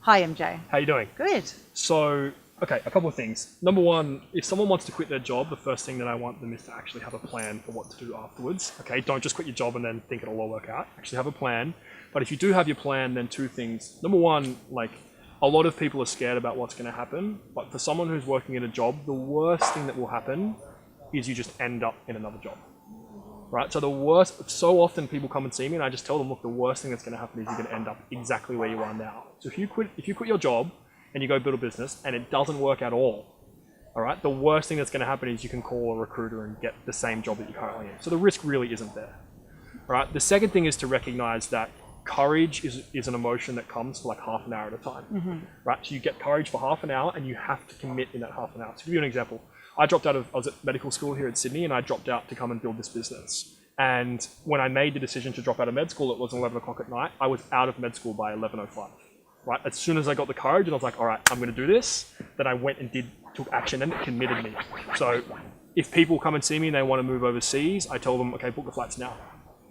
Hi, MJ. How you doing? Good. So, okay, a couple of things. Number one, if someone wants to quit their job, the first thing that I want them is to actually have a plan for what to do afterwards. Okay, don't just quit your job and then think it'll all work out. Actually have a plan. But if you do have your plan, then two things. Number one, like, a lot of people are scared about what's going to happen. But for someone who's working in a job, the worst thing that will happen is you just end up in another job. Right? So the worst, so often people come and see me and I just tell them, look, the worst thing that's going to happen is you're going to end up exactly where you are now. So if you quit your job and you go build a business and it doesn't work at all right, the worst thing that's going to happen is you can call a recruiter and get the same job that you're currently in. So the risk really isn't there. All right? The second thing is to recognize that courage is an emotion that comes for like half an hour at a time. Right? So you get courage for half an hour and you have to commit in that half an hour. To give you an example, I was at medical school here in Sydney and I dropped out to come and build this business. And when I made the decision to drop out of med school, it was 11 o'clock at night. I was out of med school by 11:05. Right? As soon as I got the courage and I was like, all right, I'm going to do this, then I went and took action and it committed me. So if people come and see me and they want to move overseas, I tell them, okay, book the flights now.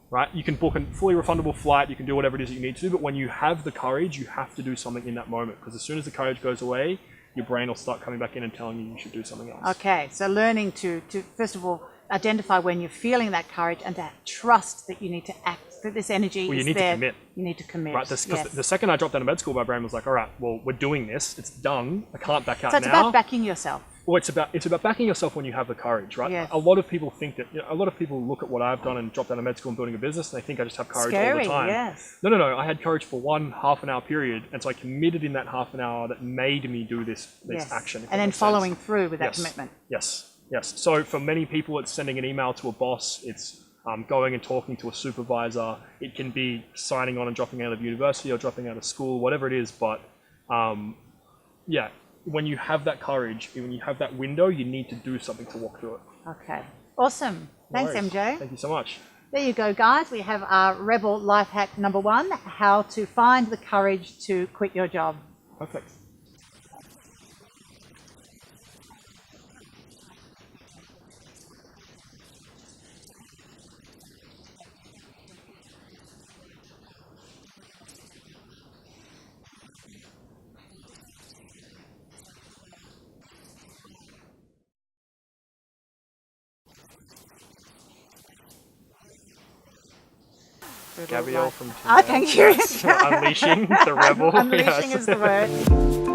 Right? You can book a fully refundable flight, you can do whatever it is that you need to do, but when you have the courage, you have to do something in that moment, because as soon as the courage goes away, your brain will start coming back in and telling you should do something else. Okay, so learning to first of all, identify when you're feeling that courage and that trust that you need to act, that this energy is there. You need to commit. You need to commit. Right, the second I dropped out of med school, my brain was like, all right, well, we're doing this, it's done, I can't back out now. So it's about backing yourself. Well, it's about backing yourself when you have the courage, right? Yes. A lot of people think that, a lot of people look at what I've done and dropped out of med school and building a business and they think I just have courage all the time. Yes. No, I had courage for one half an hour period, and so I committed in that half an hour that made me do this action. And then following through with that commitment. Yes. So for many people, it's sending an email to a boss, it's going and talking to a supervisor, it can be signing on and dropping out of university or dropping out of school, whatever it is, but when you have that courage, when you have that window, you need to do something to walk through it. Okay, awesome. Thanks, MJ. Thank you so much. There you go, guys. We have our Rebel life hack number 1, how to find the courage to quit your job. Perfect. Gabrielle from Thank you. Unleashing the Rebel. Unleashing is the word.